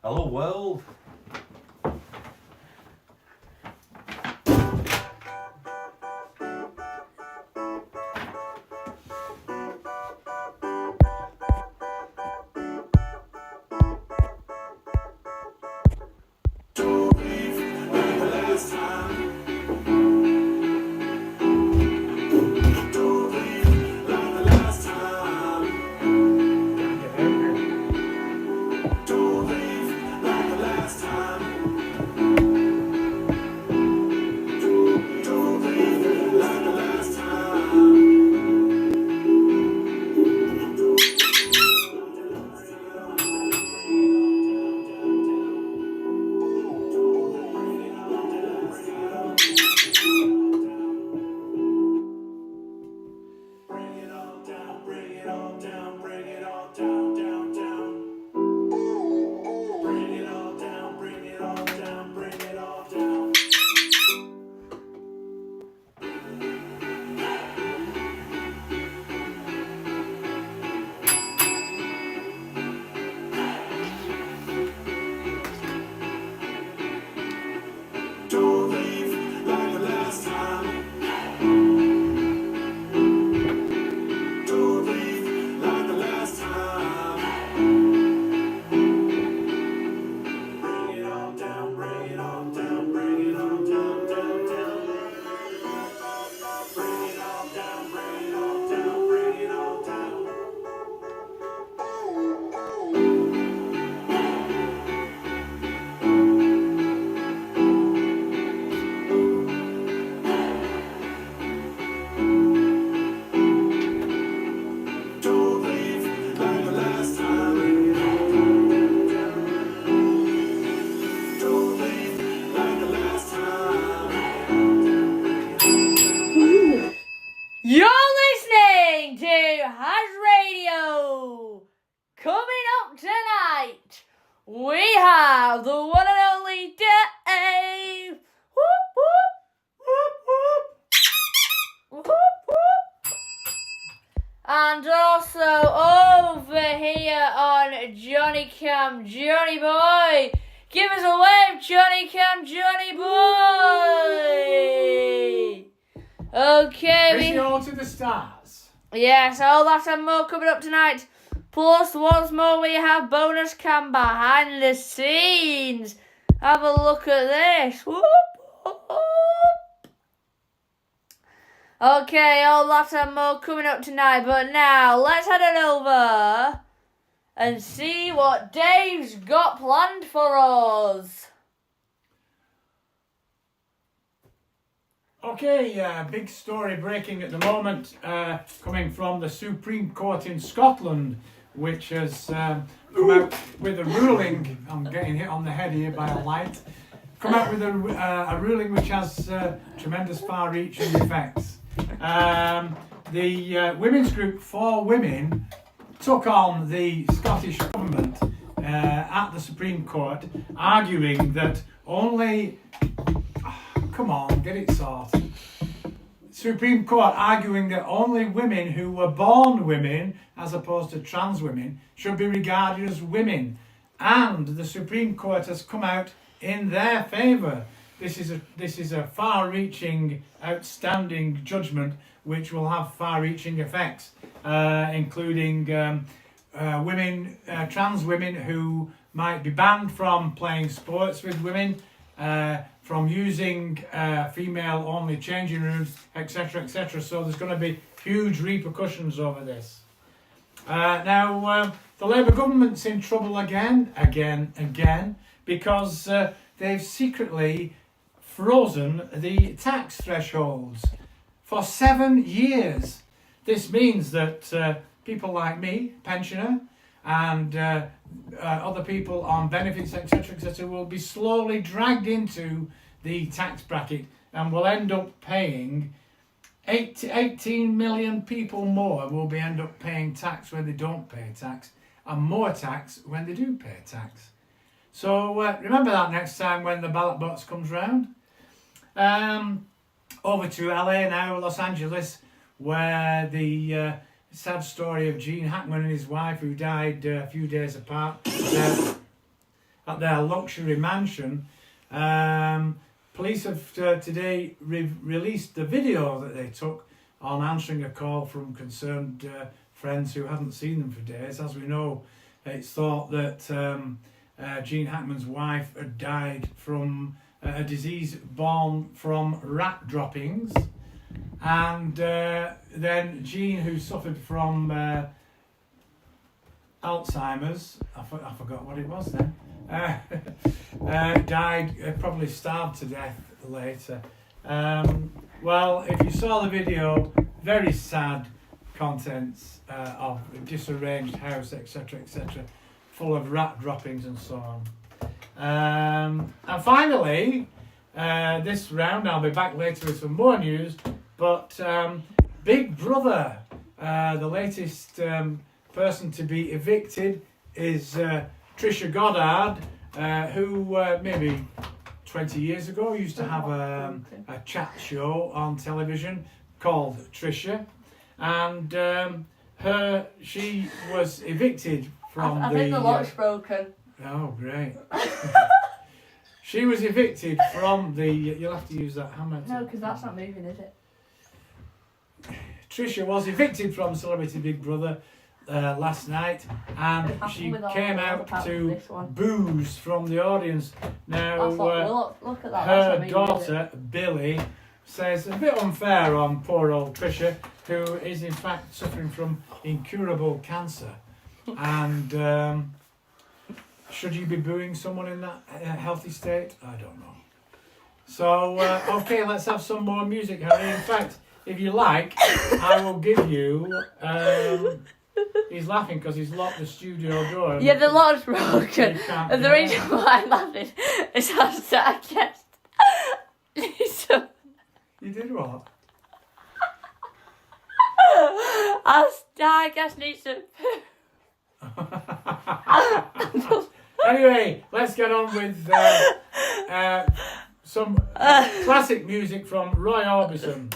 Hello world. You're listening to HAZZ Radio. Coming up tonight, we have the one and only Dave. Whoop, whoop, whoop, whoop. Whoop, whoop. And also over here on Johnny Cam, Johnny Boy. Give us a wave, Johnny Cam, Johnny Boy. Okay, Raise all to the stars. Yes, all that and more coming up tonight. Plus, once more, we have bonus cam behind the scenes. Have a look at this. Whoop, whoop. Okay, all that and more coming up tonight. But now, let's head on over and see what Dave's got planned for us. Okay, big story breaking at the moment, coming from the Supreme Court in Scotland, which has come out with a ruling. I'm getting hit on the head here by a light. Come out with a ruling which has tremendous far-reaching effects. The women's group For Women took on the Scottish government at the Supreme Court, arguing that only... Come on, get it sorted. Supreme Court arguing that only women who were born women, as opposed to trans women, should be regarded as women. And the Supreme Court has come out in their favour. This is a far-reaching, outstanding judgment which will have far-reaching effects, including women, trans women who might be banned from playing sports with women, from using female-only changing rooms, etc., etc. So there's going to be huge repercussions over this. Now, the Labour government's in trouble again, because they've secretly frozen the tax thresholds for 7 years. This means that people like me, pensioner, and other people on benefits, etc., etc., will be slowly dragged into the tax bracket and will end up paying 18 million people more will end up paying tax when they don't pay tax, and more tax when they do pay tax. So remember that next time when the ballot box comes round. Over to LA now, Los Angeles, where the sad story of Gene Hackman and his wife, who died a few days apart. at their luxury mansion. Police have today released the video that they took on answering a call from concerned friends who hadn't seen them for days. As we know, it's thought that Gene Hackman's wife had died from a disease born from rat droppings, and then Gene, who suffered from Alzheimer's, I forgot what it was then, died, probably starved to death later. Well, if you saw the video, very sad contents of a disarranged house, etc., etc., full of rat droppings and so on. And finally, this round, I'll be back later with some more news, but Big Brother, the latest person to be evicted is Trisha Goddard, who maybe 20 years ago used to have a chat show on television called Trisha, and she was evicted from I think the lock's broken. Oh, great. She was evicted from the... You'll have to use that hammer. No, because that's not moving, is it? Trisha was evicted from Celebrity Big Brother last night, and she came out to boos from the audience. Now, look at that. Her daughter, Billy, says a bit unfair on poor old Trisha, who is in fact suffering from incurable cancer. And should you be booing someone in that healthy state? I don't know. So, okay, let's have some more music, Harry. In fact, if you like, I will give you... he's laughing because he's locked the studio door. Yeah, the lock's broken. And the reason why I'm laughing is I guessed. You did what? I guess needs to... Anyway, let's get on with some classic music from Roy Orbison.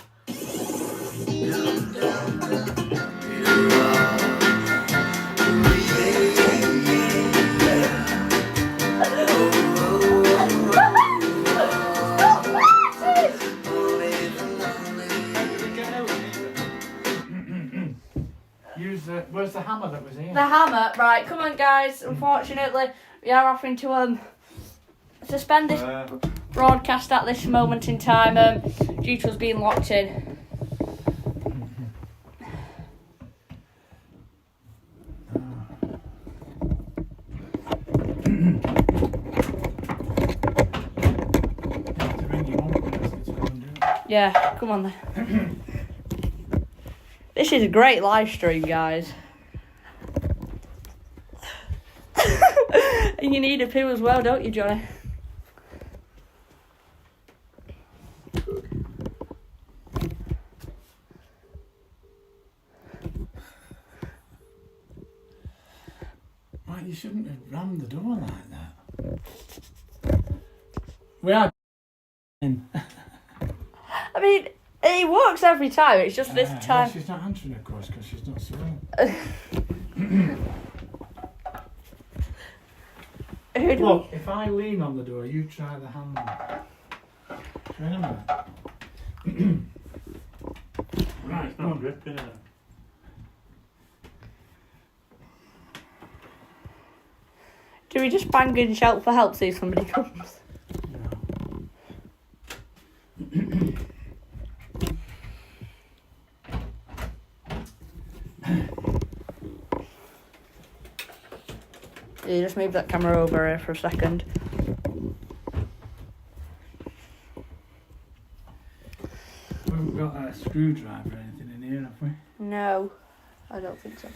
Where's the hammer that was here? The hammer, right, come on guys, unfortunately we are having to suspend this broadcast at this moment in time due to us being locked in. Yeah, come on then. This is a great live stream, guys. And you need a poo as well, don't you, Johnny? Right, you shouldn't have rammed the door like that. We are in. I mean, it works every time, it's just this time. Well, she's not answering, of course, because she's not swimming. Look, if I lean on the door, you try the handle. Remember? Right, it's not gripping it. Do we just bang and shout for help, see if somebody comes? You just move that camera over here for a second. We haven't got a screwdriver or anything in here, have we? No, I don't think so.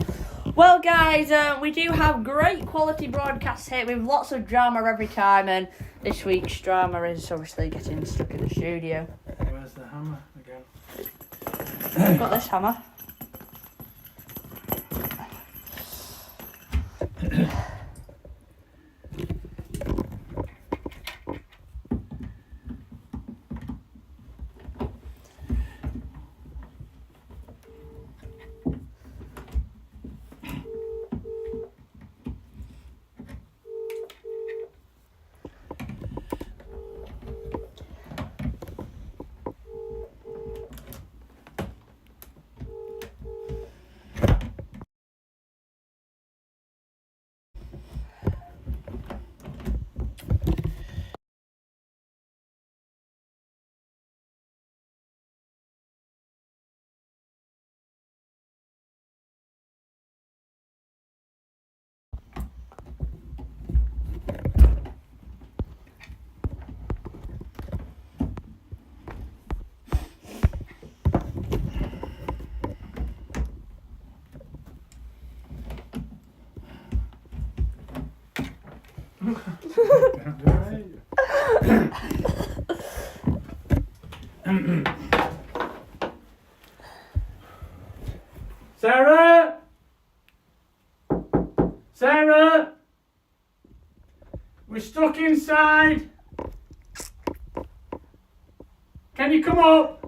Well, guys, we do have great quality broadcasts here with lots of drama every time, and this week's drama is obviously getting stuck in the studio. Where's the hammer again? I've got this hammer. Sarah? Sarah? We're stuck inside. Can you come up?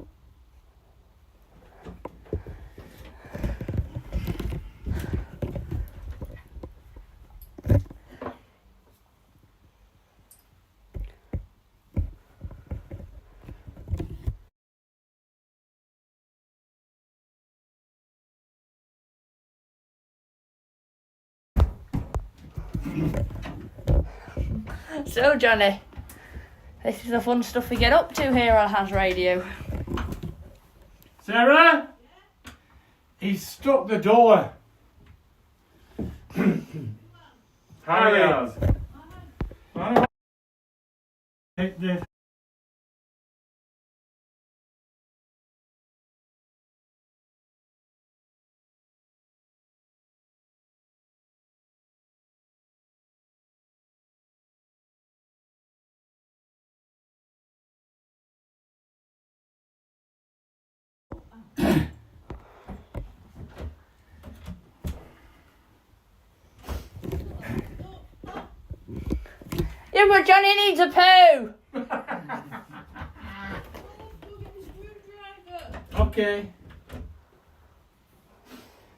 So, Johnny, this is the fun stuff we get up to here on HAZZ Radio. Sarah? He's stuck the door. Harry. Yeah, but Johnny needs a poo. Okay.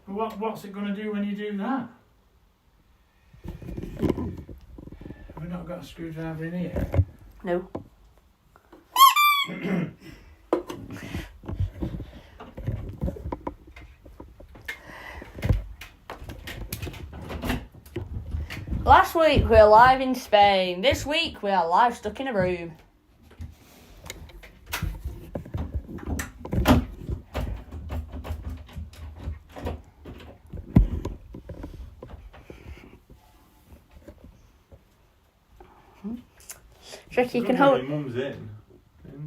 What's it going to do when you do that? Have we not got a screwdriver in here? No. Last week we were live in Spain. This week we are live stuck in a room. Do you reckon you can hold? Mum's in.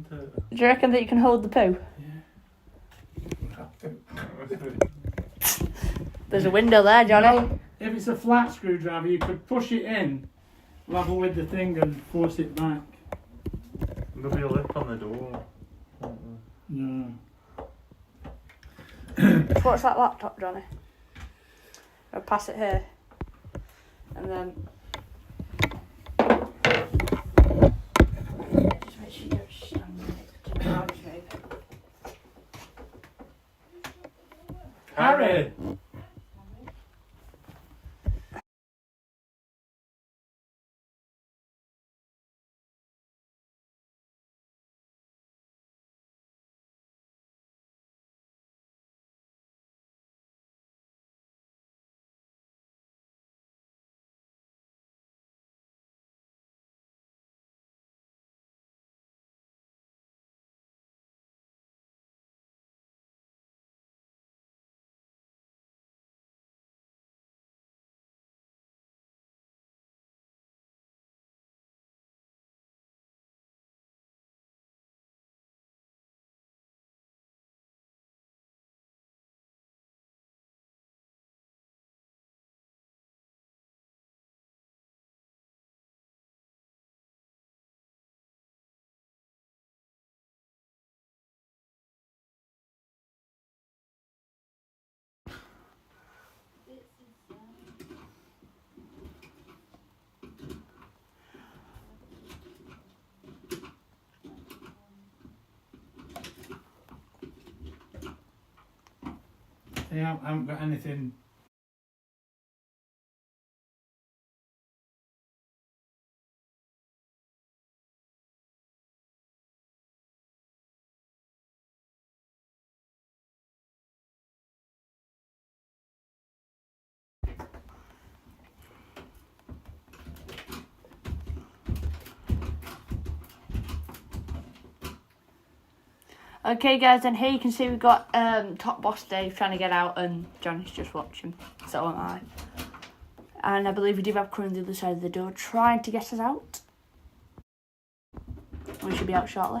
Do you reckon that you can hold the poo? Yeah. There's a window there, Johnny. If it's a flat screwdriver, you could push it in, level with the thing, and force it back. There'll be a lip on the door. No. What's that laptop, Johnny? I'll pass it here. And then... Just make sure you don't stand next to the couch, maybe. Harry! Yeah, I haven't got anything. Okay, guys, and here you can see we've got Top Boss Dave trying to get out, and Johnny's just watching. So am I. And I believe we do have crew on the other side of the door trying to get us out. We should be out shortly.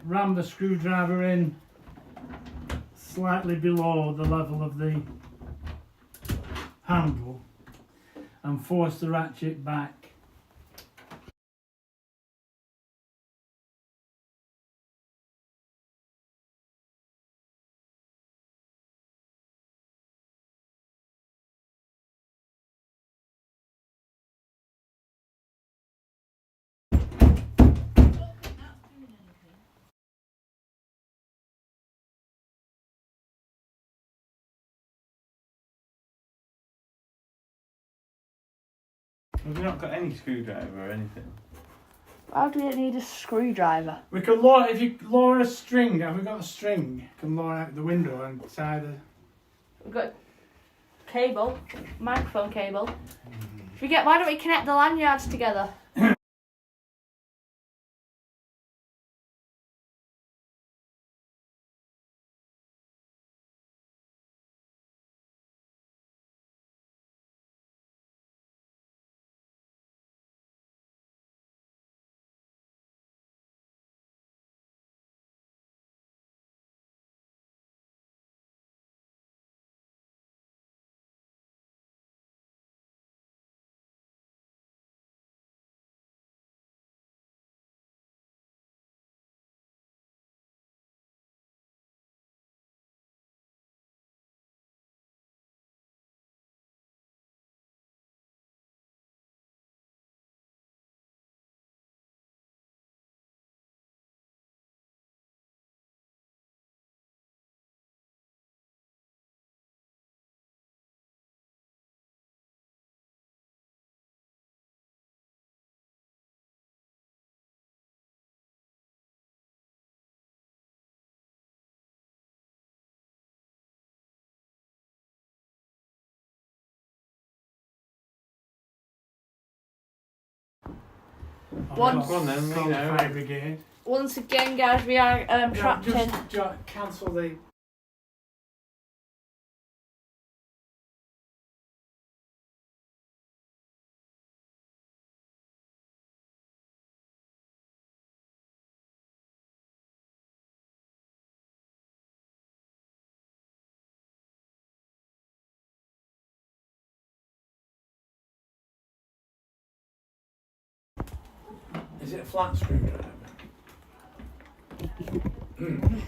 Ram the screwdriver in slightly below the level of the handle and force the ratchet back. Have you not got any screwdriver or anything? Why do we need a screwdriver? We could lower, if you lower a string, have we got a string? You can lower out the window and tie the... We've got cable, microphone cable. Why don't we connect the lanyards together? Once- Go on then, Call the you know. fire brigade. Once again, guys, we are trapped in. Just cancel the... Is it a flat screwdriver?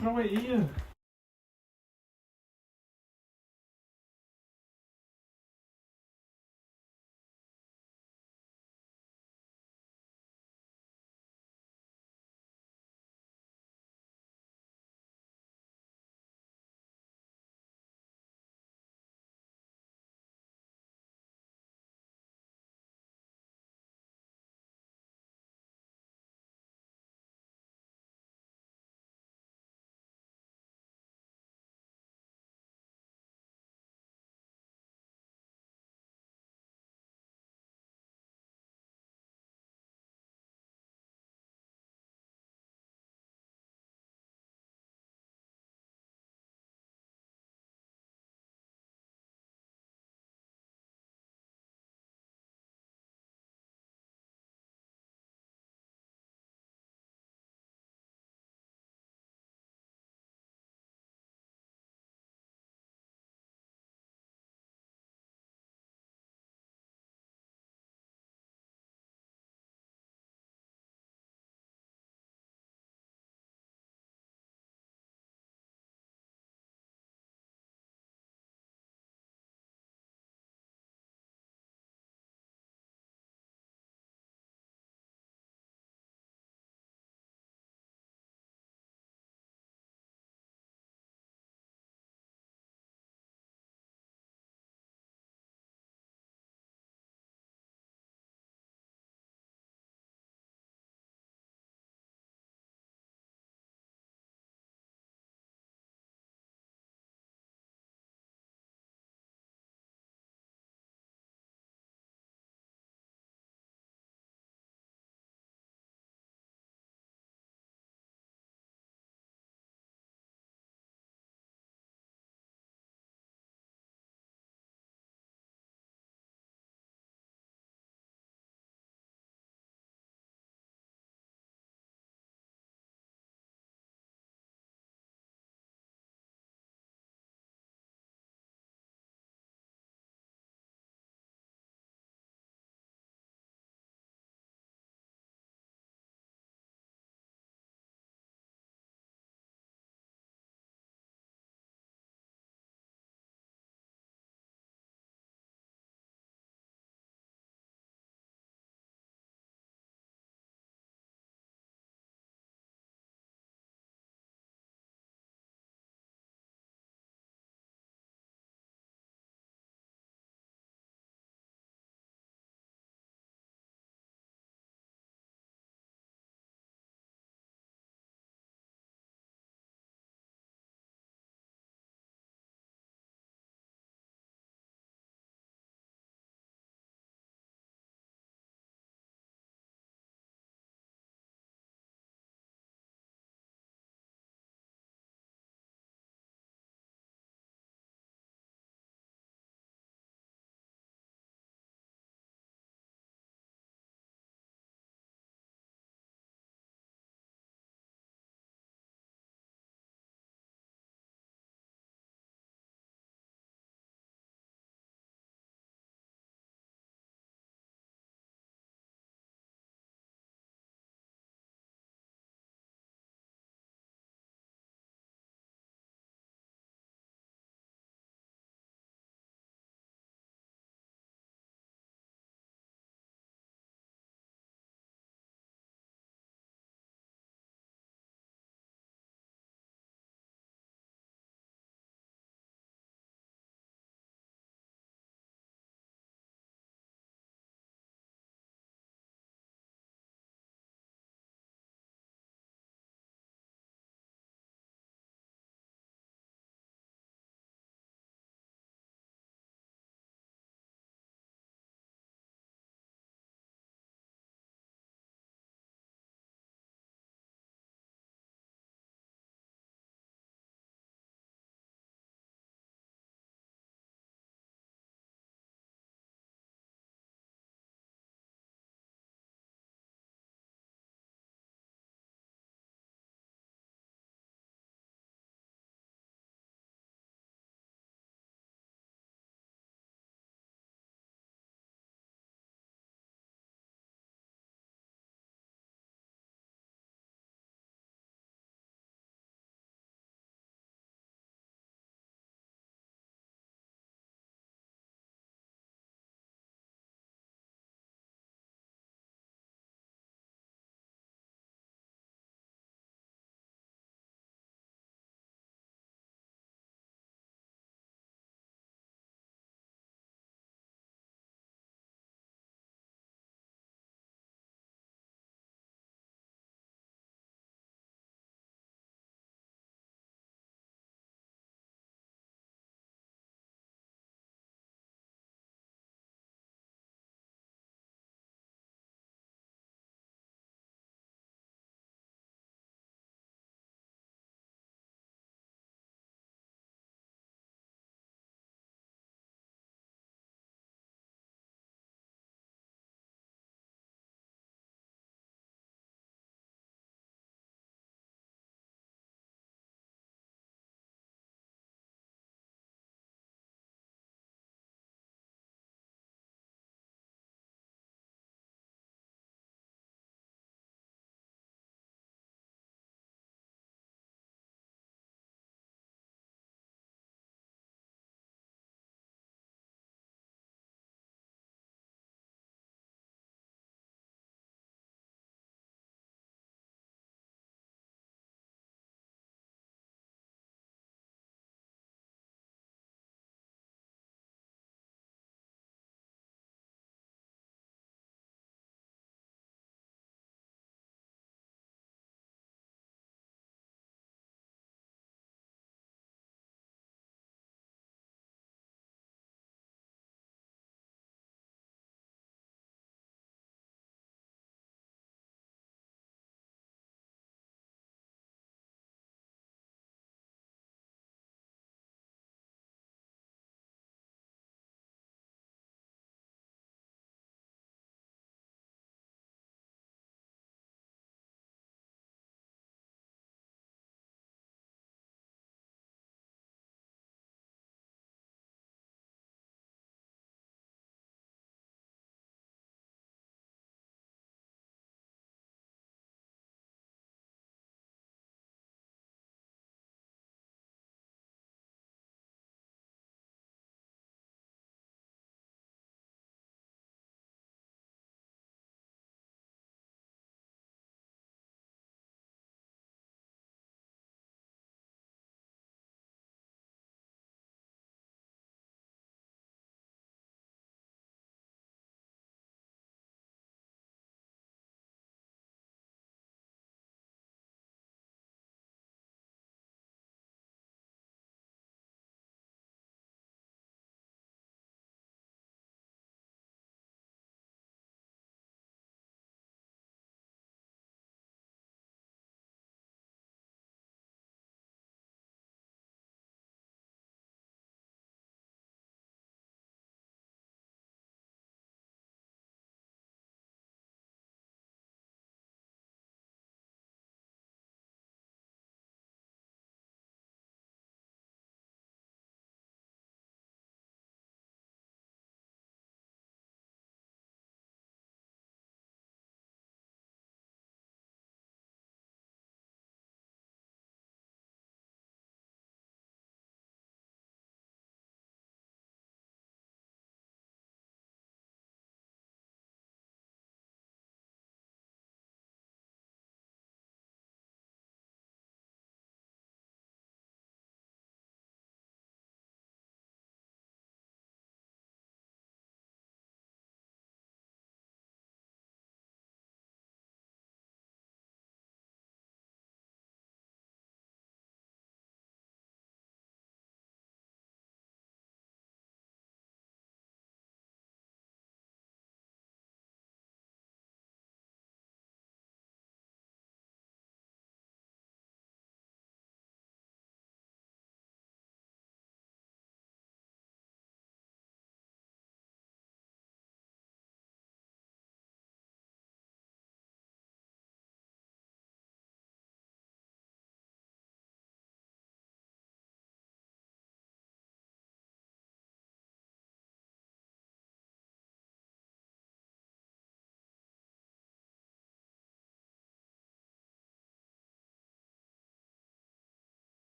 Probably here.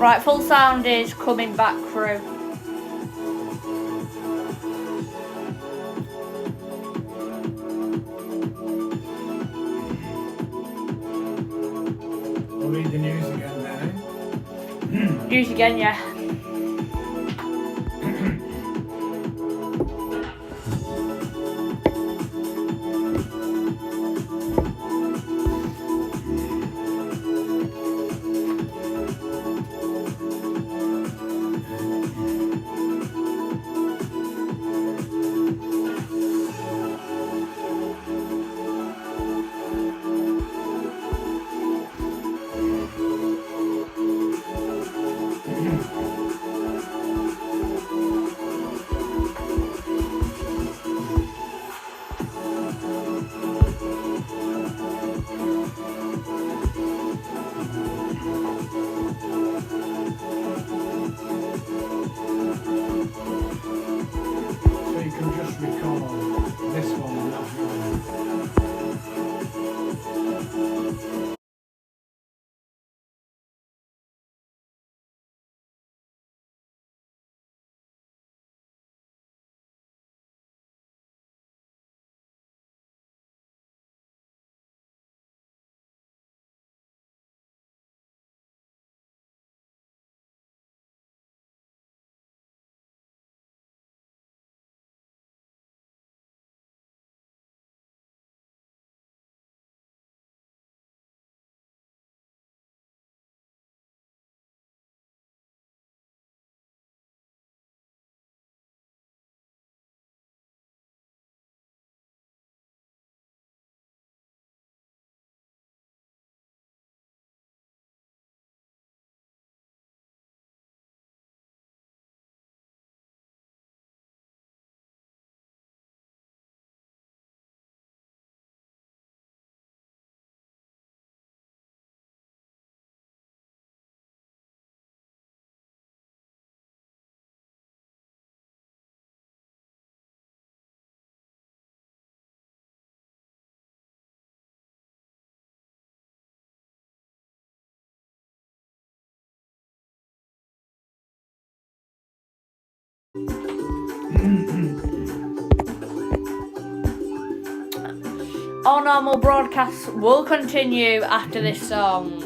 Right, full sound is coming back through. We'll read the news again then, eh? News again, yeah. Our normal broadcast will continue after this song.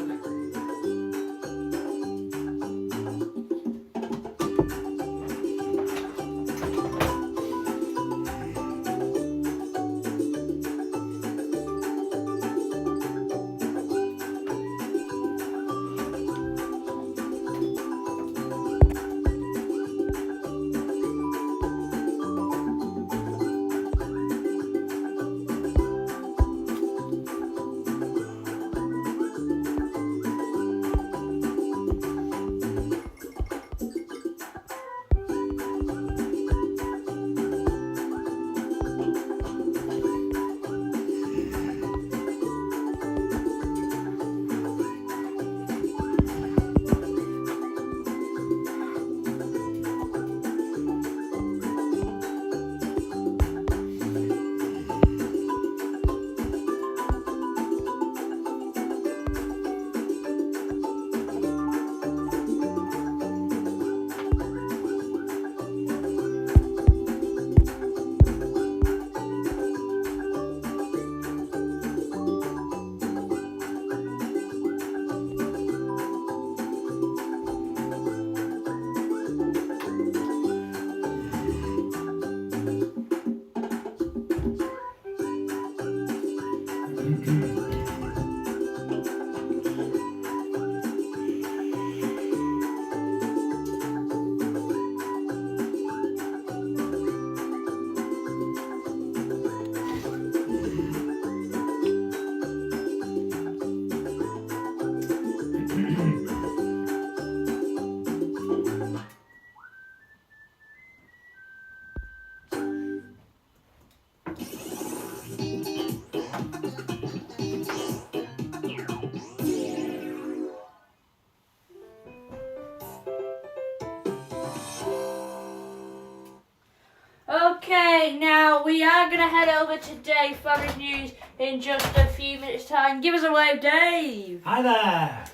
Okay, now we are going to head over to Dave for his news in just a few minutes' time. Give us a wave, Dave. Hi there.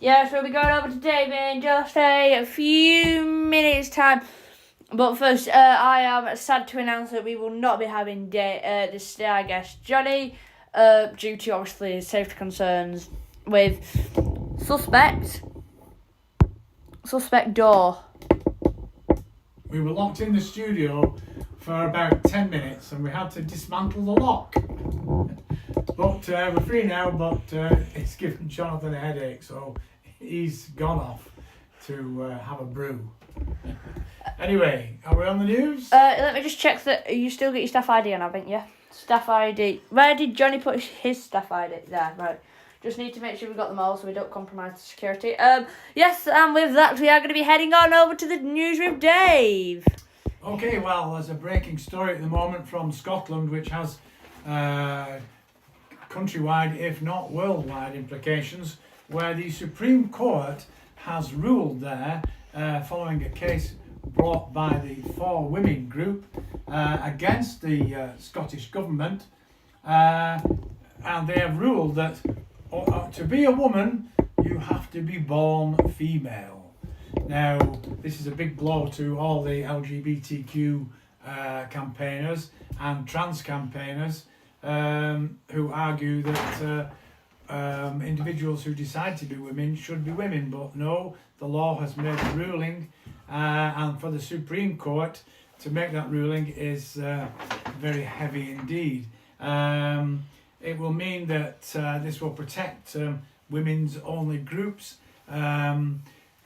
Yes, we'll be going over to Dave in just a few minutes' time. But first, I am sad to announce that we will not be having the star guest Johnny, due to obviously safety concerns with suspect door. We were locked in the studio for about 10 minutes and we had to dismantle the lock. But we're free now, but it's given Jonathan a headache, so he's gone off to have a brew. Anyway, are we on the news? Let me just check that you still get your staff ID on, haven't you? Staff ID. Where did Johnny put his staff ID? There, right. Just need to make sure we've got them all so we don't compromise the security. Yes, and with that, we are going to be heading on over to the news with Dave. Okay, well, there's a breaking story at the moment from Scotland which has countrywide, if not worldwide, implications, where the Supreme Court has ruled there, following a case brought by the For Women group against the Scottish government, and they have ruled that to be a woman, you have to be born female. Now, this is a big blow to all the LGBTQ campaigners and trans campaigners who argue that individuals who decide to be women should be women, but no, the law has made a ruling, and for the Supreme Court to make that ruling is very heavy indeed. It will mean that this will protect women's only groups,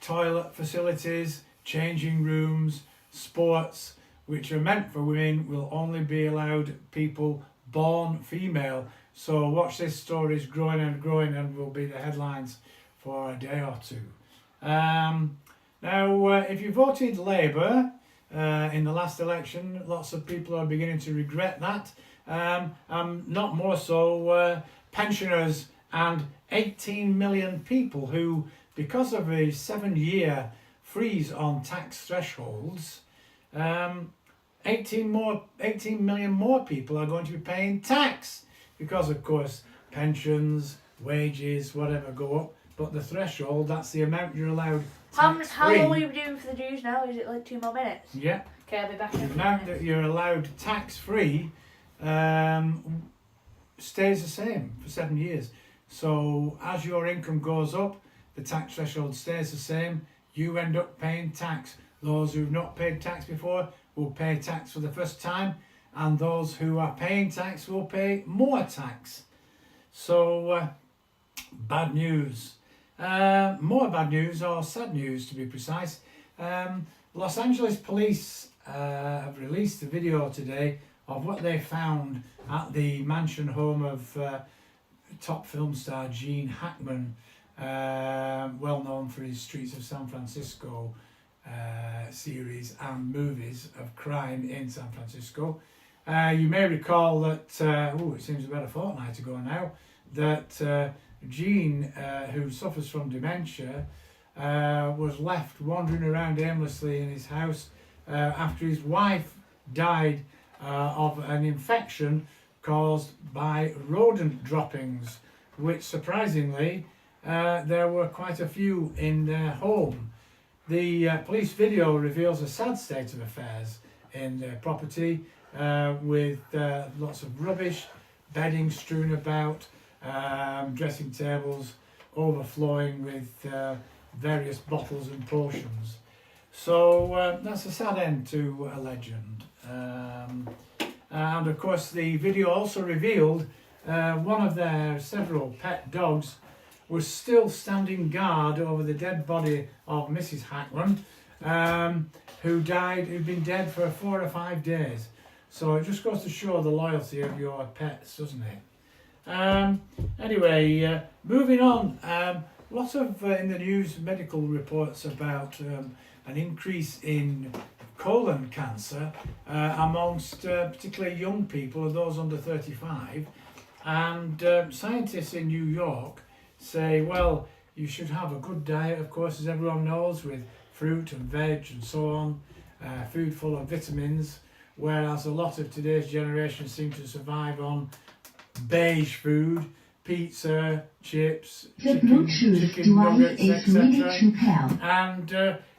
toilet facilities, changing rooms, sports which are meant for women will only be allowed people born female. So watch this story, is growing and will be the headlines for a day or two. Now, if you voted Labour in the last election, lots of people are beginning to regret that. Not more so pensioners and 18 million people who, because of a 7-year freeze on tax thresholds, 18 million more people are going to be paying tax because, of course, pensions, wages, whatever go up, but the threshold, that's the amount you're allowed tax-free. How long are we doing for the news now? Is it like 2 more minutes? Yeah. Okay, I'll be back in a The few amount minutes. that you're allowed tax-free stays the same for 7 years. So as your income goes up, the tax threshold stays the same. You end up paying tax. Those who've not paid tax before will pay tax for the first time, and those who are paying tax will pay more tax. So bad news. More bad news, or sad news to be precise. Los Angeles police have released a video today of what they found at the mansion home of top film star Gene Hackman, well known for his Streets of San Francisco series and movies of crime in San Francisco. You may recall that, it seems about a fortnight ago now, that Gene, who suffers from dementia, was left wandering around aimlessly in his house after his wife died of an infection caused by rodent droppings, which surprisingly there were quite a few in their home. The police video reveals a sad state of affairs in their property, with lots of rubbish, bedding strewn about, dressing tables overflowing with various bottles and potions. So that's a sad end to a legend. And of course the video also revealed one of their several pet dogs was still standing guard over the dead body of Mrs. Hackman, who'd been dead for 4 or 5 days. So it just goes to show the loyalty of your pets, doesn't it? Anyway, moving on. Lots of in the news medical reports about an increase in colon cancer amongst particularly young people, those under 35. And scientists in New York say, well, you should have a good diet, of course, as everyone knows, with fruit and veg and so on, food full of vitamins, whereas a lot of today's generation seem to survive on beige food, pizza, chips, The chicken Bluetooth device nuggets, is ready etc. to pair. And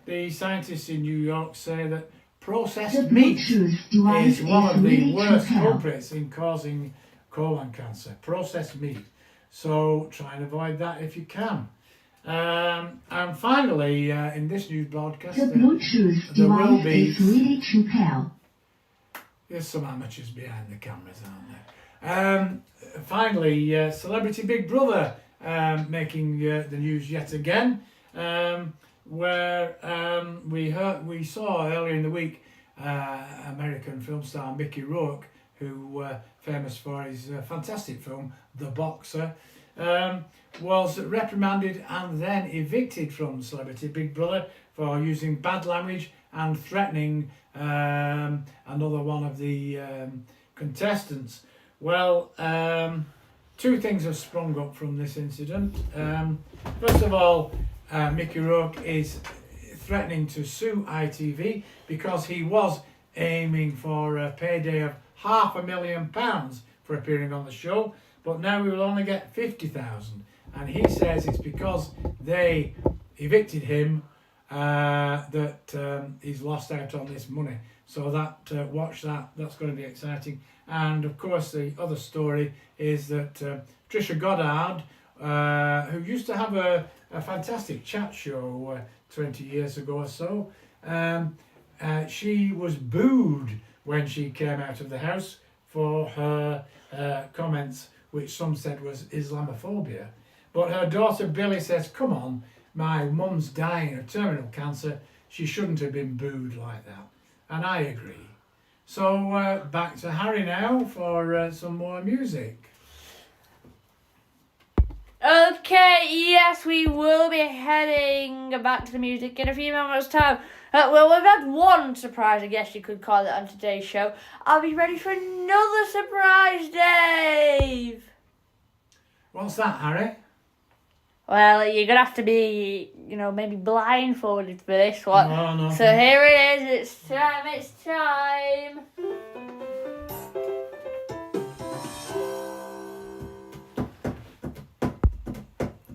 the scientists in New York say that The processed meat Bluetooth device is one of the ready to worst pair. culprits in causing colon cancer. Processed meat. So try and avoid that if you can. And finally, in this news broadcast, The Bluetooth there will device be... is ready to pair. There's some amateurs behind the cameras, aren't there? Finally, Celebrity Big Brother making the news yet again, where we saw earlier in the week American film star Mickey Rourke, who famous for his fantastic film The Boxer, was reprimanded and then evicted from Celebrity Big Brother for using bad language and threatening another one of the contestants. Well, two things have sprung up from this incident. First of all, Mickey Rourke is threatening to sue ITV because he was aiming for a payday of £500,000 for appearing on the show, but now he will only get 50,000, and he says it's because they evicted him that he's lost out on this money. So that watch that, that's going to be exciting. And of course the other story is that Trisha Goddard, who used to have a fantastic chat show 20 years ago or so, she was booed when she came out of the house for her comments, which some said was Islamophobia. But her daughter Billy says, come on, my mum's dying of terminal cancer, she shouldn't have been booed like that. And I agree. So back to Harry now for some more music. Okay, yes, we will be heading back to the music in a few moments' time. Well, we've had one surprise, I guess you could call it, on today's show. I'll be ready for another surprise, Dave. What's that, Harry? Well, you're going to have to be, maybe blindfolded for this one. No. So here it is, it's time.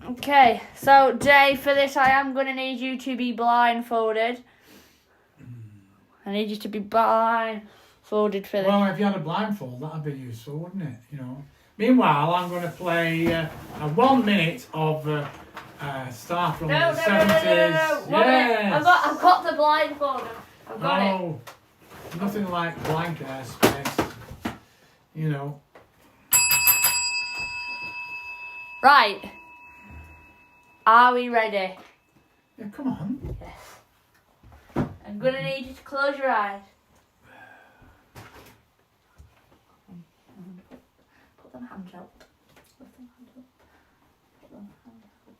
Okay, so Dave, for this I am going to need you to be blindfolded. I need you to be blindfolded for this. Well, if you had a blindfold, that'd be useful, wouldn't it? Meanwhile, I'm going to play a 1 minute of Star from the 70s. No. Yes. I've got the blindfold. I've got it. Oh, nothing like blank airspace. Right. Are we ready? Yeah, come on. Yes. I'm going to need you to close your eyes. Put them hands up. Put them hands up. Put them hands up.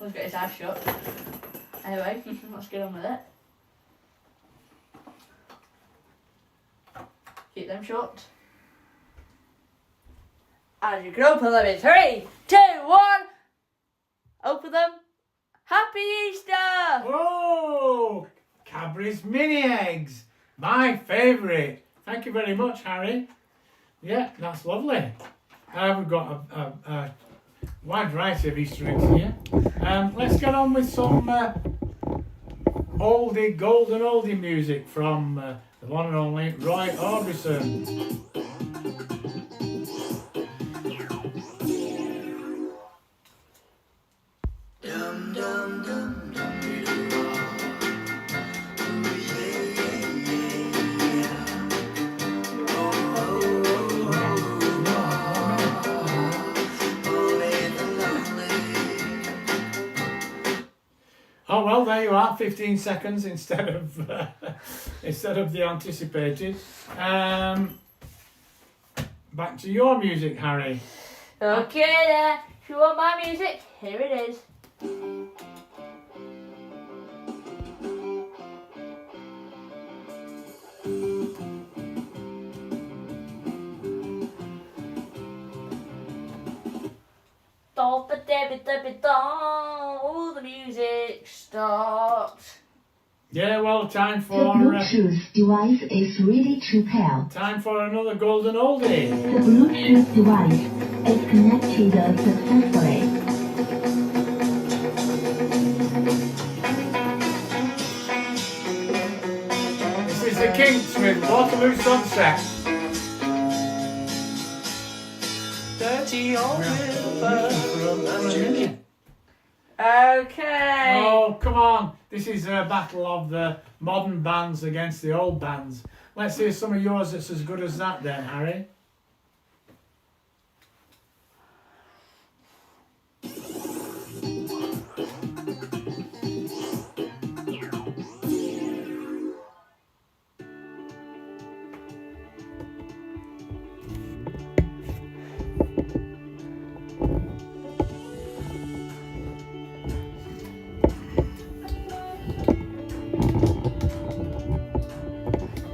We'll get his eyes shut. Anyway, let's get on with it. Keep them shut. And you can open them in 3, 2, 1. Open them. Happy Easter! Oh, Cadbury's mini eggs. My favourite. Thank you very much, Harry. Yeah, that's lovely. We've got a wide variety of Easter eggs here. Let's get on with some golden oldie music from the one and only Roy Orbison. Oh well, there you are. 15 seconds instead of the anticipated. Back to your music, Harry. Okay then. If you want my music, here it is. The music starts. Yeah, well, time The for Bluetooth device is ready to pair. time for another golden oldie. The Bluetooth device is connected successfully. This is the Kinks with Waterloo Sunset. Dirty old river. Okay. Oh, come on. This is a battle of the modern bands against the old bands. Let's hear some of yours that's as good as that then, Harry.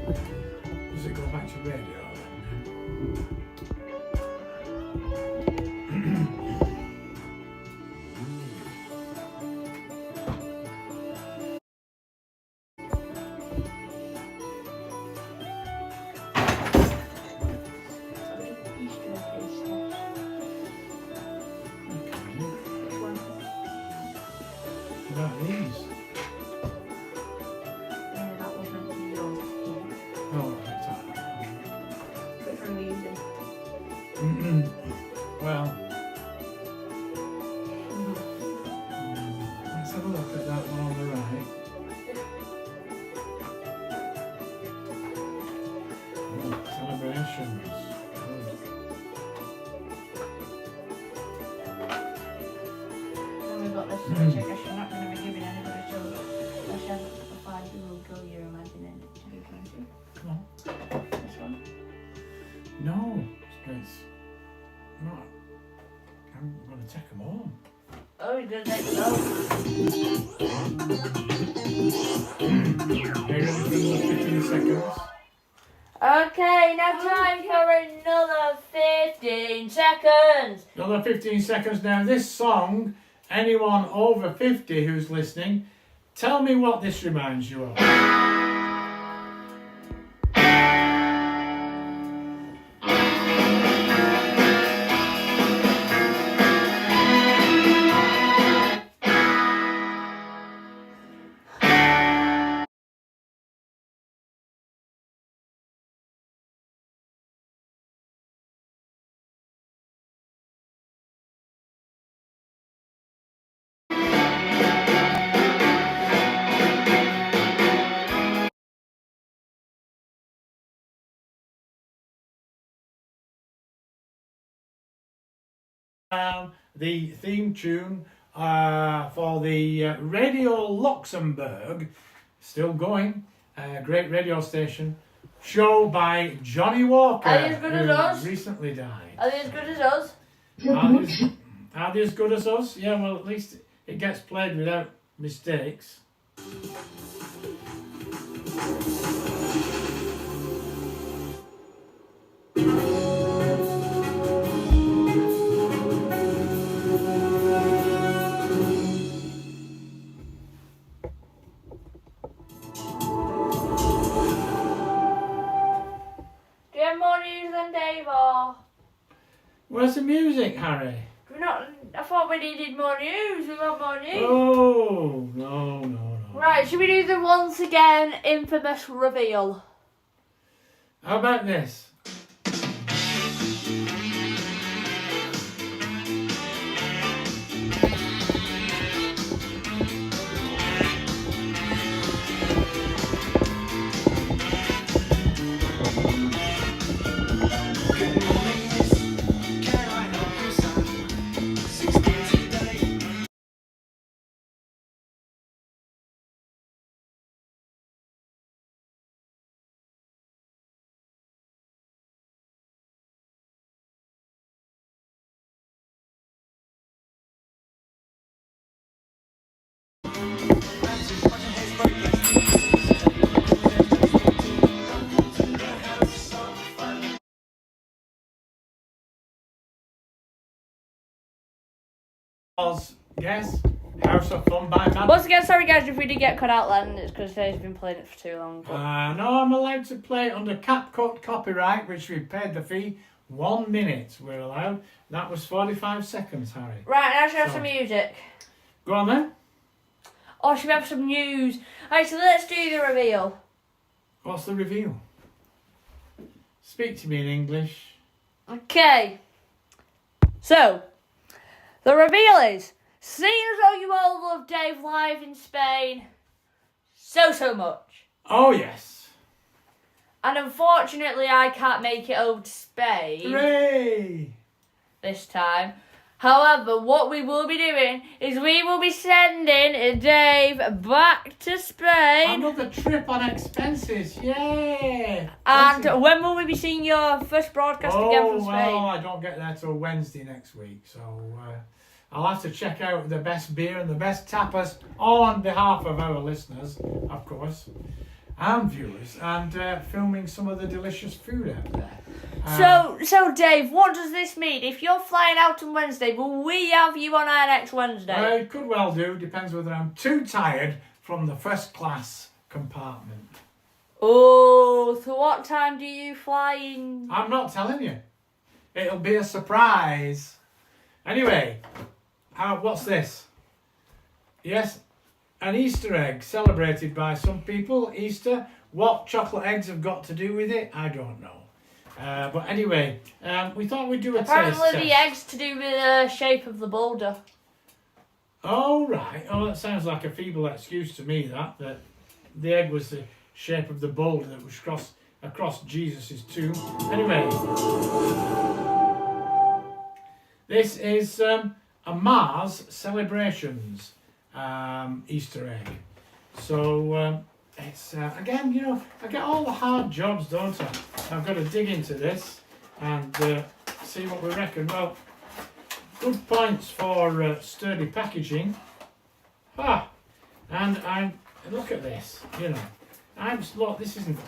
Does it go back to radio then? What about these? Oh, that's all right. Well, let's have a look at that one on the right. Oh, celebrations. Good. We've got this which I guess you're not going to be giving anybody to unless you have a 5-year-old girl you're imagining to be going to. Come on. This one. No, it's not. I'm going to take them home. Oh, he does it. Oh. Are you ready for another 15 seconds? Okay, now time for another 15 seconds. Another 15 seconds now. This song, anyone over 50 who's listening, tell me what this reminds you of. The theme tune for the Radio Luxembourg, still going, great radio station, show by Johnny Walker, Are they as good as us? who recently died. Are they as good as us? The Are they, Bluetooth are they as good as us? Yeah, well, at least it gets played without mistakes. Do you have more news than Dave or? Where's the music, Harry? Do we not? I thought we needed more news. We want more news. Oh, no. Right, should we do the once again infamous reveal? How about this? Was, guess, House of Fun by Mad. Once again, sorry guys if we did get cut out then, it's because Dave's been playing it for too long. But... No, I'm allowed to play it under CapCut copyright, which we paid the fee. 1 minute we're allowed. That was 45 seconds, Harry. Right, now should we have some music? Go on then. Or should we have some news? Alright, so let's do the reveal. What's the reveal? Speak to me in English. Okay. So, the reveal is, seeing as though you all love Dave live in Spain so much. Oh, yes. And unfortunately I can't make it over to Spain Hooray! this time. However, what we will be doing is we will be sending Dave back to Spain. Another trip on expenses, yay! And when will we be seeing your first broadcast again from Spain? Well, I don't get there till Wednesday next week, so I'll have to check out the best beer and the best tapas, all on behalf of our listeners, of course, and viewers, and filming some of the delicious food out there. So Dave, what does this mean? If you're flying out on Wednesday, will we have you on air next Wednesday? It could well do, depends whether I'm too tired from the first class compartment. Oh, so what time do you fly in? I'm not telling you. It'll be a surprise. Anyway, what's this? Yes, an Easter egg celebrated by some people. Easter. What chocolate eggs have got to do with it, I don't know. But anyway, we thought we'd do a Apparently taste the test. egg's to do with the shape of the boulder. Oh, right. Oh, that sounds like a feeble excuse to me, that the egg was the shape of the boulder that was across Jesus' tomb. Anyway, this is a Mars Celebrations Easter egg. So it's again, you know, I get all the hard jobs, don't I? I've got to dig into this and see what we reckon. Well, good points for sturdy packaging. And look at this, you know. Look, this isn't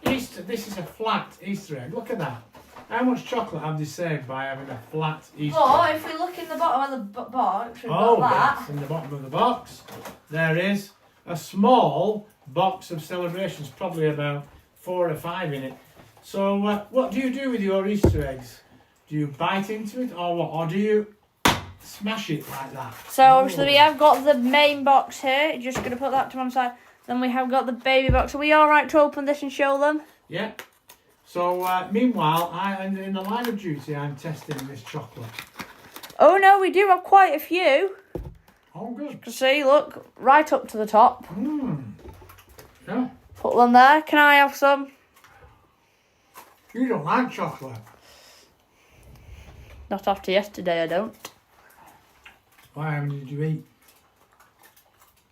Easter. This is a flat Easter egg. Look at that. How much chocolate have they saved by having a flat Easter egg? If we look in the bottom of the box, we've Oh, got that. yes, in the bottom of the box, there is a small box of celebrations, probably about 4 or 5 in it. So, what do you do with your Easter eggs? Do you bite into it, or what? Or do you smash it like that? So obviously we have got the main box here. Just going to put that to one side. Then we have got the baby box. Are we all right to open this and show them? Yeah. So, meanwhile, in the line of duty, I'm testing this chocolate. Oh no, we do have quite a few. Oh, good. You can see, look, right up to the top. Yeah. Put them there. Can I have some? You don't like chocolate. Not after yesterday, I don't. Why, how many did you eat?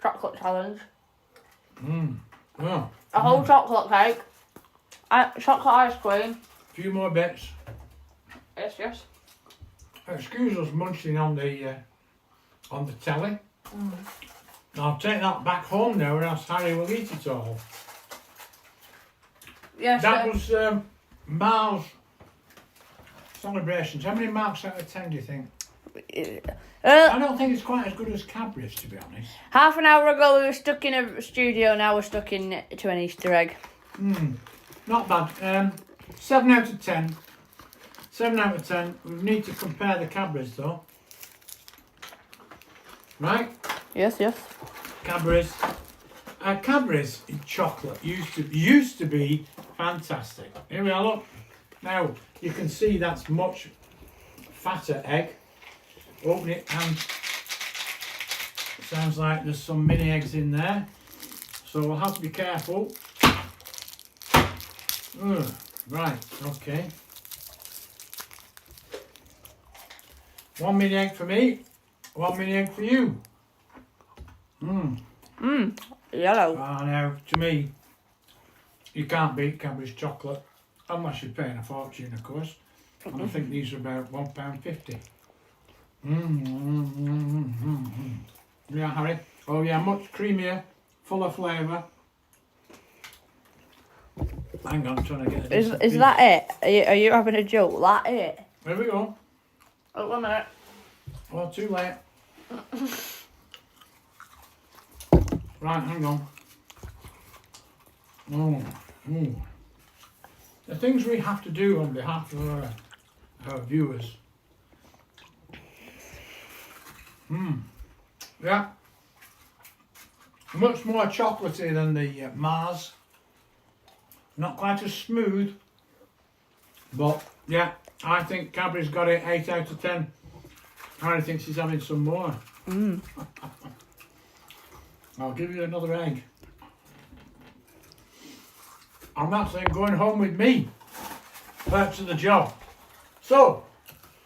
Chocolate challenge. Oh. A whole chocolate cake. Chocolate ice cream. A few more bits. Yes. Excuse us munching on the telly. I'll take that back home now, or else Harry will eat it all. Yes. That was Mars Celebrations. How many marks out of 10 do you think? I don't think it's quite as good as Cadbury's, to be honest. Half an hour ago we were stuck in a studio, now we're stuck to an Easter egg. Not bad. 7 out of 10. 7 out of 10. We need to compare the Cadbury's though. Right? Yes. Cadbury's. Cadbury's chocolate used to be fantastic. Here we are, look. Now, you can see that's much fatter egg. Open it and it sounds like there's some mini eggs in there. So we'll have to be careful. Right, okay. 1 mini egg for me, 1 mini egg for you. Yellow. Now, to me, you can't beat Cadbury's chocolate unless you're paying a fortune, of course. And I think these are about £1.50. Yeah, Harry. Oh yeah, much creamier, full of flavour. Hang on, I'm trying to get a Is that it? Are you having a joke? That it? There we go. Oh, 1 minute. Oh, too late. Right, hang on. The things we have to do on behalf of our viewers. Yeah. Much more chocolatey than the Mars. Not quite as smooth. But, yeah, I think Cadbury's got it 8 out of 10. Harry thinks he's having some more. I'll give you another egg. I'm actually going home with me. Perks of the job. So,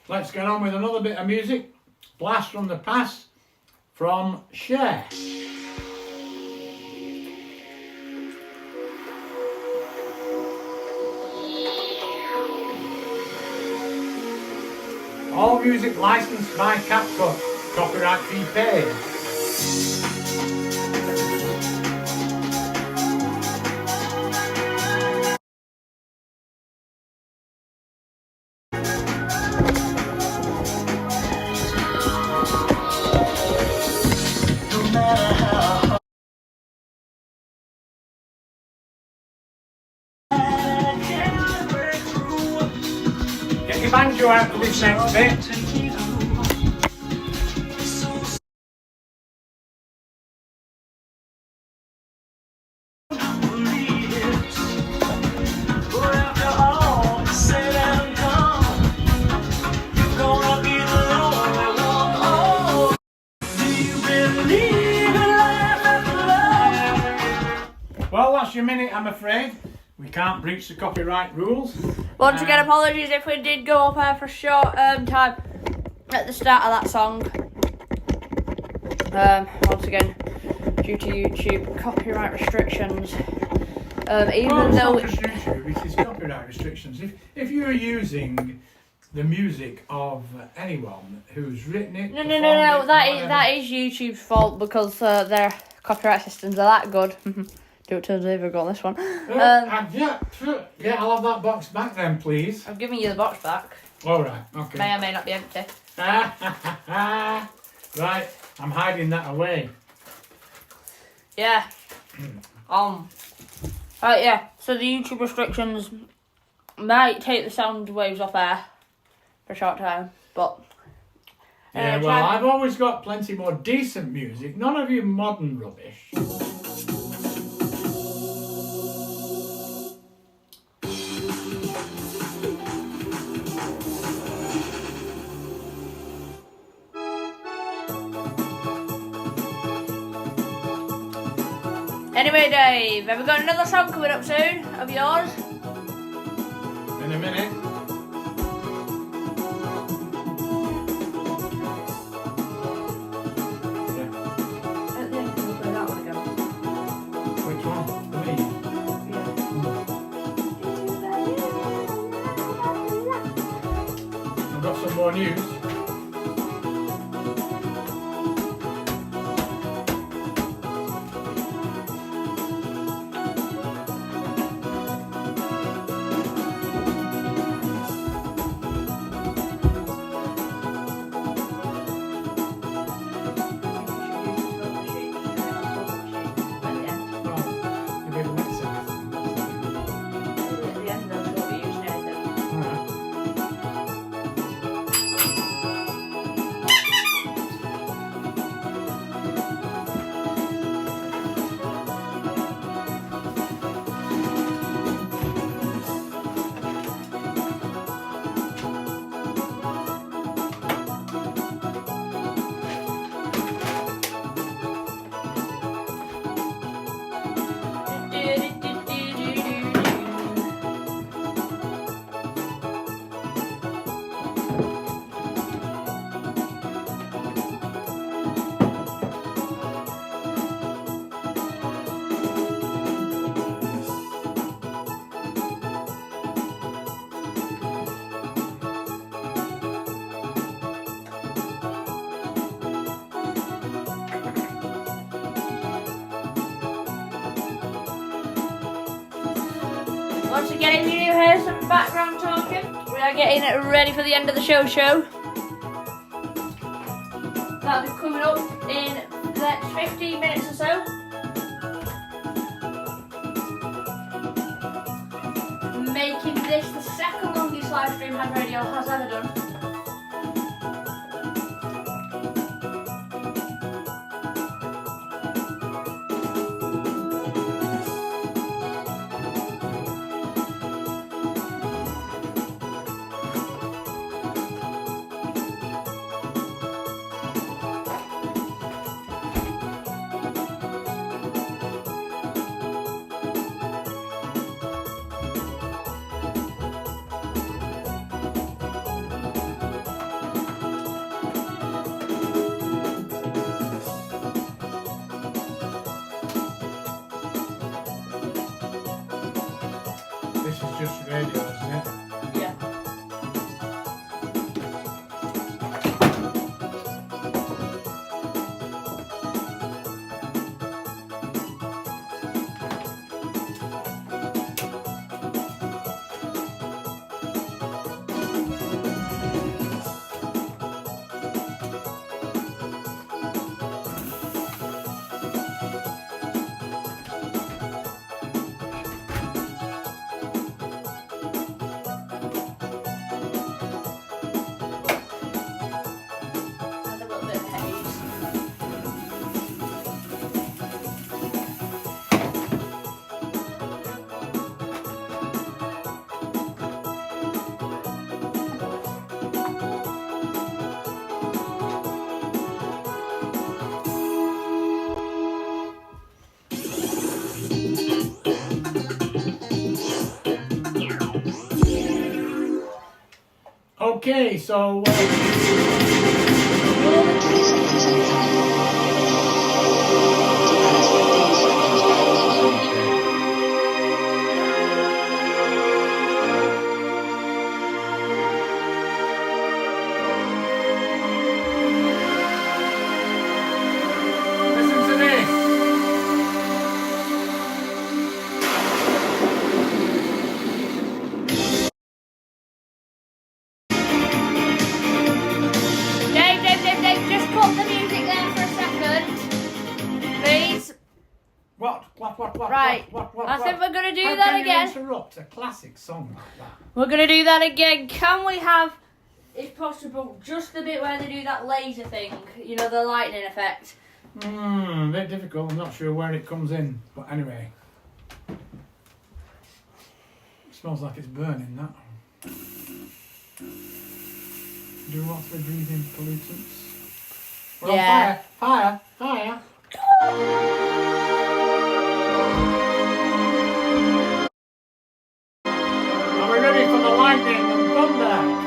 let's get on with another bit of music. Blast from the Past from Cher. All music licensed by CapCut. Copyright fee paid. Get your banjo out for this next bit. Well, that's your minute, I'm afraid. We can't breach the copyright rules. Once again, apologies if we did go off air for a short time at the start of that song. Once again, due to YouTube copyright restrictions. Even though it's not just YouTube, it is copyright restrictions. If you're using the music of anyone who's written it, no, that is YouTube's fault because their copyright systems are that good. Do it till David got this one. Yeah, I'll have that box back then, please. I'm giving you the box back. All right, okay. May or may not be empty. Right, I'm hiding that away. Yeah. Right, yeah. So the YouTube restrictions might take the sound waves off air for a short time, but yeah. Well, I've always got plenty more decent music. None of your modern rubbish. Anyway, Dave, have we got another song coming up soon of yours? In a minute. Yeah. At the end, we'll play that one again. Which one? For me? I've got some more news. Once again, if you do hear some background talking, we are getting it ready for the end of the show. That'll be coming up in the next 15 minutes or so. making this the second longest live stream HAZZ Radio has ever done. This is just radio, isn't it? Yeah. Add a little bit of haze. Okay, so listen to this. Dave, just cut the music there for a second. Please. What? Right. What? I think we're going to do How that can again. you interrupt a classic song like that? We're going to do that again. Can we have, if possible, just the bit where they do that laser thing? You know, the lightning effect. A bit difficult. I'm not sure where it comes in, but anyway. It smells like it's burning, that. Do we want to breathe in pollutants? We're Yeah. on fire. Are we ready for the lightning and thunder?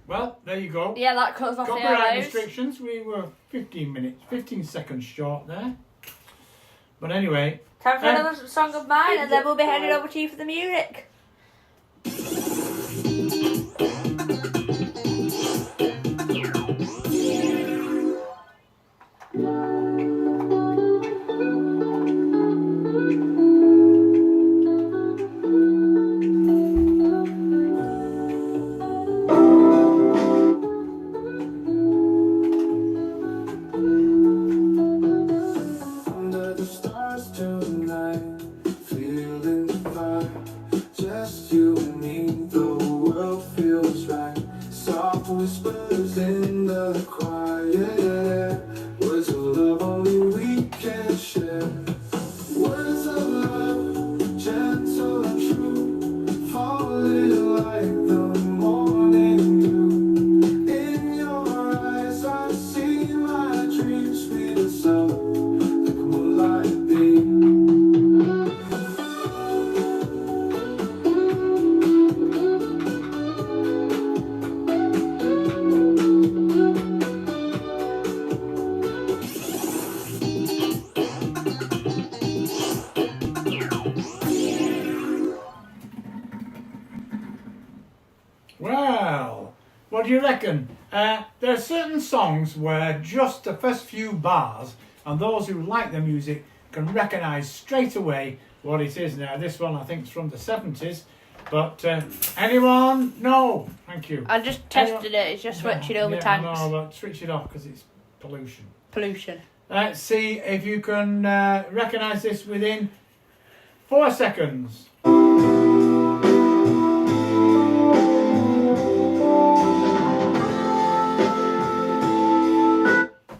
Well, there you go. Yeah, that cuts off the Copyright arrows. restrictions. We were 15 seconds short there. But anyway, Time for another song of mine, and then we'll be heading over to you for the music. Under the stars tonight, feeling the vibe. Just you and me, the world feels right. Soft whispers in the quiet air. Words of love only we can share. Words of love, gentle and true. Falling like the morning dew. In your eyes, I see my dreams feel so. well, What do you reckon? There are certain songs where just the first few bars, and those who like the music can recognise straight away what it is. Now, this one I think is from the 70s, but anyone? No, thank you. I just tested it. It's just switching over tanks. No, but switch it off because it's pollution. Pollution. Let's see if you can recognise this within 4 seconds.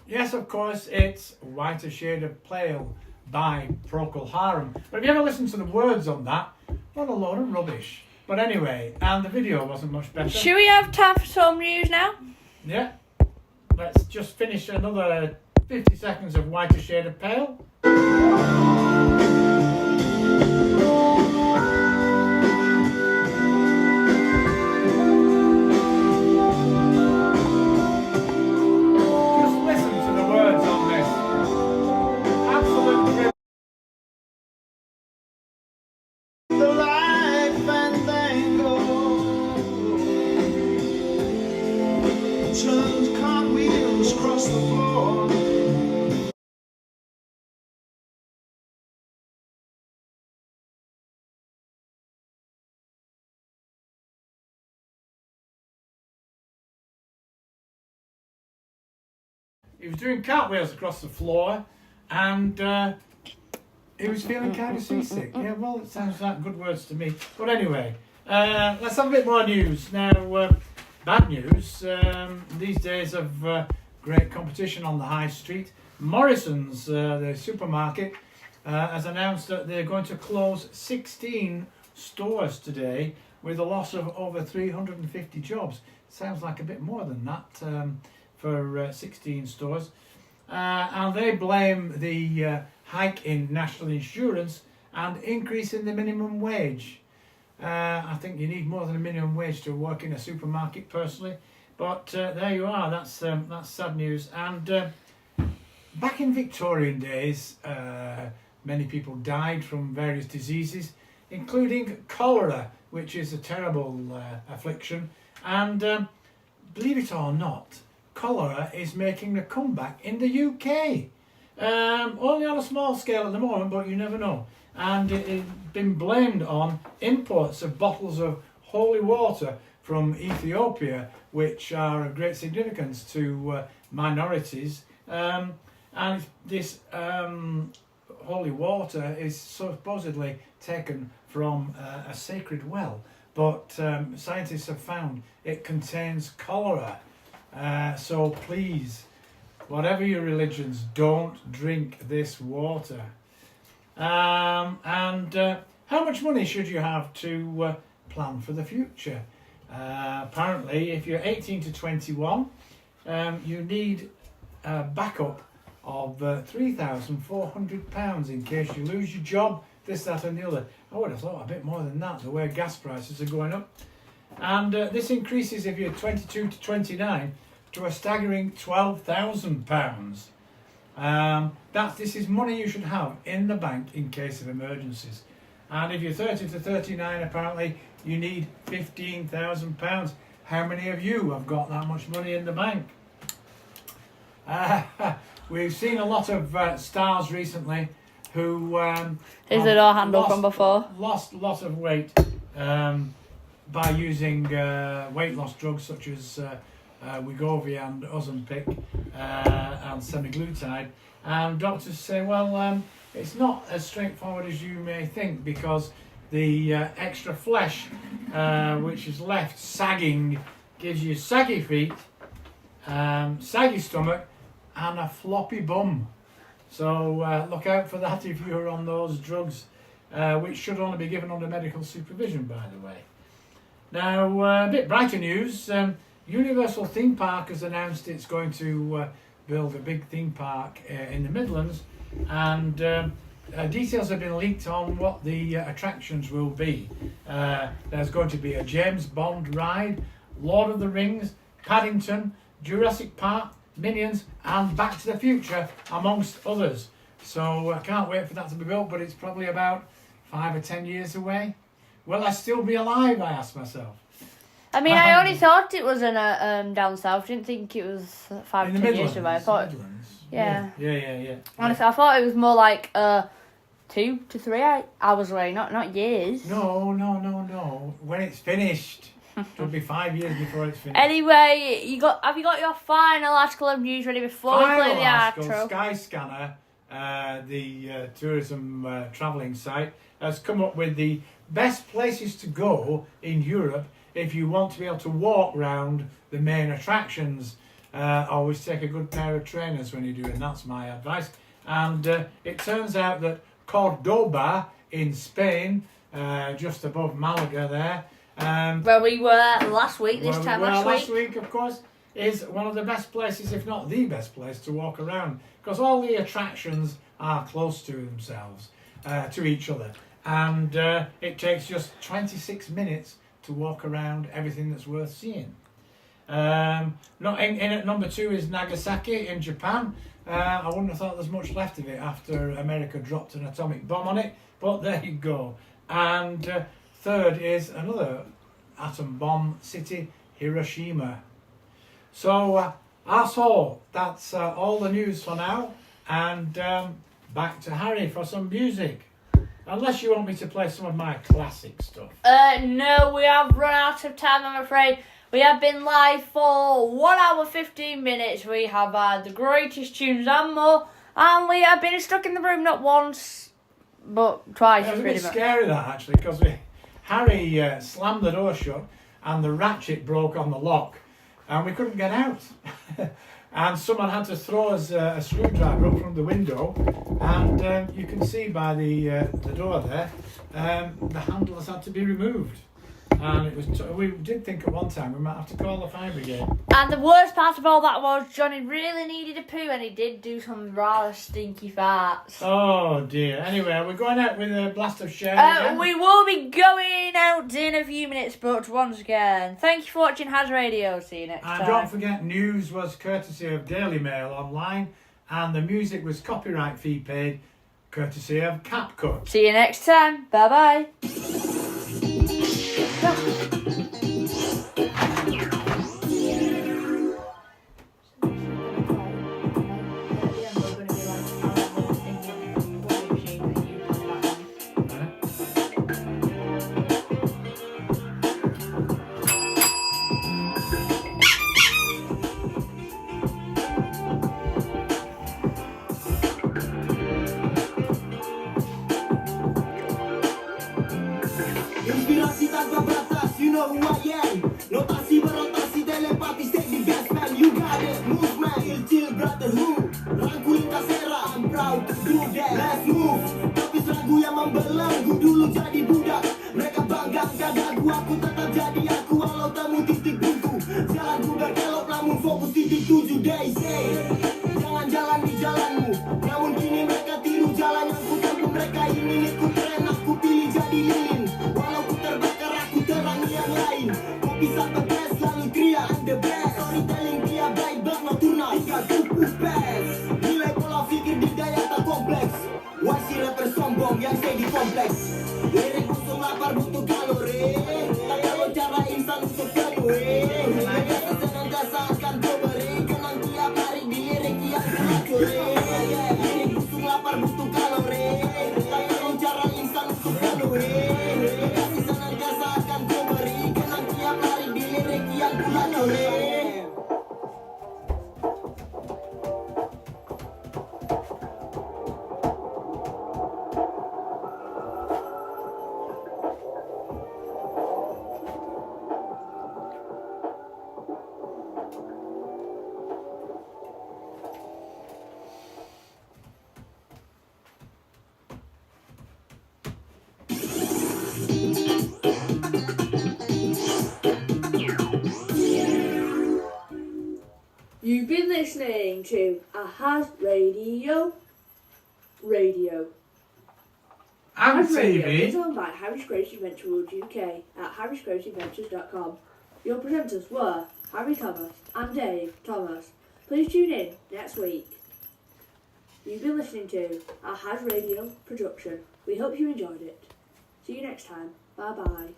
Yes, of course, it's Whiter Shade of Pale by Procol Harum. But if you ever listen to the words on that, what a load of rubbish. But anyway, and the video wasn't much better. Should we have time for some news now? Yeah. Let's just finish another 50 seconds of Whiter Shade of Pale. He was doing cartwheels across the floor, and he was feeling kind of seasick. Yeah, well, it sounds like good words to me. But anyway, let's have a bit more news. Now, bad news. These days of great competition on the high street, Morrison's, the supermarket, has announced that they're going to close 16 stores today with a loss of over 350 jobs. Sounds like a bit more than that. For 16 stores, and they blame the hike in national insurance and increase in the minimum wage. I think you need more than a minimum wage to work in a supermarket personally, but there you are. That's sad news. And back in Victorian days, many people died from various diseases, including cholera, which is a terrible affliction. And believe it or not, cholera is making a comeback in the UK. Only on a small scale at the moment, but you never know. And it's been blamed on imports of bottles of holy water from Ethiopia, which are of great significance to minorities. And this holy water is supposedly taken from a sacred well, but scientists have found it contains cholera. So please, whatever your religions, don't drink this water. And how much money should you have to plan for the future? Apparently, if you're 18 to 21, you need a backup of £3,400 in case you lose your job, this, that and the other. I would have thought a bit more than that, the way gas prices are going up. And this increases if you're 22 to 29 to a staggering £12,000. This is money you should have in the bank in case of emergencies. And if you're 30 to 39, apparently you need £15,000. How many of you have got that much money in the bank? We've seen a lot of stars recently who Is it our handle from before? Lost a lot of weight by using weight loss drugs such as Wegovy and Ozempic and semaglutide. And doctors say, well, it's not as straightforward as you may think, because the extra flesh which is left sagging gives you saggy feet, saggy stomach, and a floppy bum. So look out for that if you're on those drugs, which should only be given under medical supervision, by the way. Now, a bit brighter news. Universal Theme Park has announced it's going to build a big theme park in the Midlands, and details have been leaked on what the attractions will be. There's going to be a James Bond ride, Lord of the Rings, Paddington, Jurassic Park, Minions, and Back to the Future, amongst others. So I can't wait for that to be built, but it's probably about 5 or 10 years away. Will I still be alive, I ask myself. I mean, I only thought it was in down south. Didn't think it was 5 In the 10 years away. I thought, Midlands. yeah. Yeah. Honestly, I thought it was more like 2 to 3 hours away, not years. No. When it's finished, it'll be 5 years before it's finished. Anyway, have you got your final article of news ready before we play the outro? Skyscanner, the tourism travelling site, has come up with the best places to go in Europe if you want to be able to walk around the main attractions. Always take a good pair of trainers when you're doing. That's my advice. And it turns out that Cordoba in Spain, just above Malaga there, Where we were last week, last week, of course, is one of the best places, if not the best place, to walk around. Because all the attractions are close to themselves, to each other. And it takes just 26 minutes to walk around everything that's worth seeing. Not in at number 2 is Nagasaki in Japan. I wouldn't have thought there's much left of it after America dropped an atomic bomb on it, but there you go. And third is another atom bomb city, Hiroshima. So that's all the news for now, and back to Harry for some music. Unless you want me to play some of my classic stuff. No, we have run out of time, I'm afraid. We have been live for 1 hour 15 minutes. We have had the greatest tunes and more, and we have been stuck in the room not once, but twice. It was a pretty bit much. scary that actually, because Harry slammed the door shut, and the ratchet broke on the lock, and we couldn't get out. And someone had to throw us a screwdriver up from the window, and you can see by the door there, the handles had to be removed. And it was we did think at one time we might have to call the fire brigade. And the worst part of all that was Johnny really needed a poo, and he did do some rather stinky farts. Oh dear. Anyway, we're going out with a blast of Sherry again. We will be going out in a few minutes, but once again, thank you for watching HAZZ Radio. See you next time. And don't forget, news was courtesy of Daily Mail Online, and the music was copyright fee paid courtesy of CapCut. See you next time. Bye bye. Inspirasi tanpa batas, you know who I am. Notasi berotasi, telepati, stay the best man. You got it, movement, chill brotherhood. Rangkulin kasera, I'm proud to do that. Let's move. Tapi lagu yang membelenggu dulu jadi budak. Mereka bangga gak dagu, aku tetap jadi aku walau temu titik buku. Jalanku berkelok namun fokus titik tuju. They say jangan jalan di jalanmu, namun kini mereka tiru jalan yang ku tempuh. Mereka ingin ikut tren, aku pilih jadi lilin. Walau ku terbakar, aku terangi yang lain. Kopi sampai best, lalu teriak I'm the best. Storytelling tiap baik, bak nocturna tinggal pupus best. Nilai pola pikir didaya tak kompleks. Why si rapper sombong yang stay di kompleks. Lirik musuh lapar butuh kalori. Tak kalau cara insan untuk penuhi. Biasa senantiasa akan ku beri. Kenang tiap hari di lirik yang kulacuri. Lirik musuh lapar butuh kalori. Tak kalau cara insan untuk penuhi. Biasa senantiasa akan ku beri. Kenang tiap hari di lirik yang kulacuri. You've been listening to a HAZZ Radio. And HAZZ Radio is TV. owned by Harry's Creative Adventure World UK at harryscreativeventures.com. Your presenters were Harry Thomas and Dave Thomas. Please tune in next week. You've been listening to a HAZZ Radio production. We hope you enjoyed it. See you next time. Bye bye.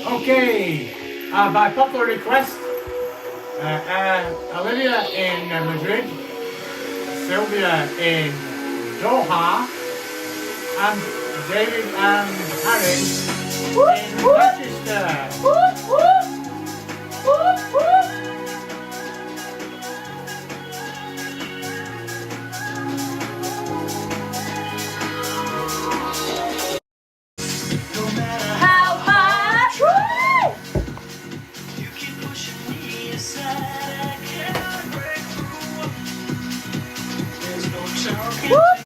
Okay, by popular request, Olivia in Madrid, Sylvia in Doha, and David and Harry in Manchester. How much? You keep pushing me aside, I can't break through. There's no talking.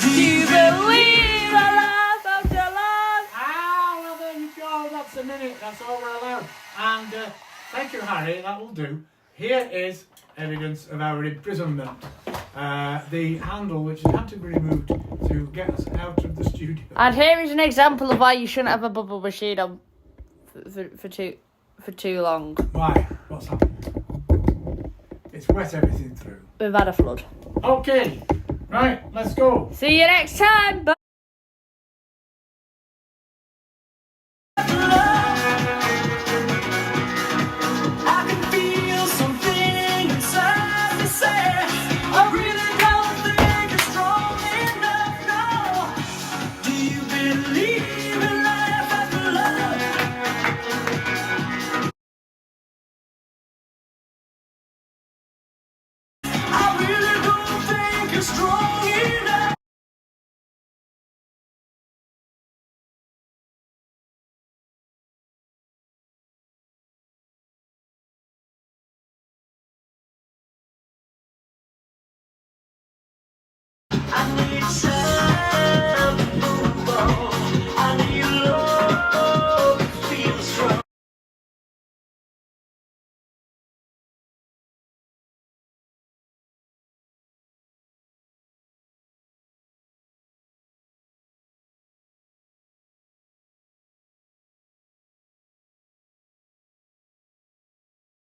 Do you believe a life after life? Ah, well there you go, that's a minute, that's all we're allowed. And thank you, Harry, that will do. Here is evidence of our imprisonment. The handle which had to be removed to get us out of the studio. And here is an example of why you shouldn't have a bubble machine on for too long. Why? What's happened? It's wet everything through. We've had a flood. Okay, right, let's go. See you next time. Bye.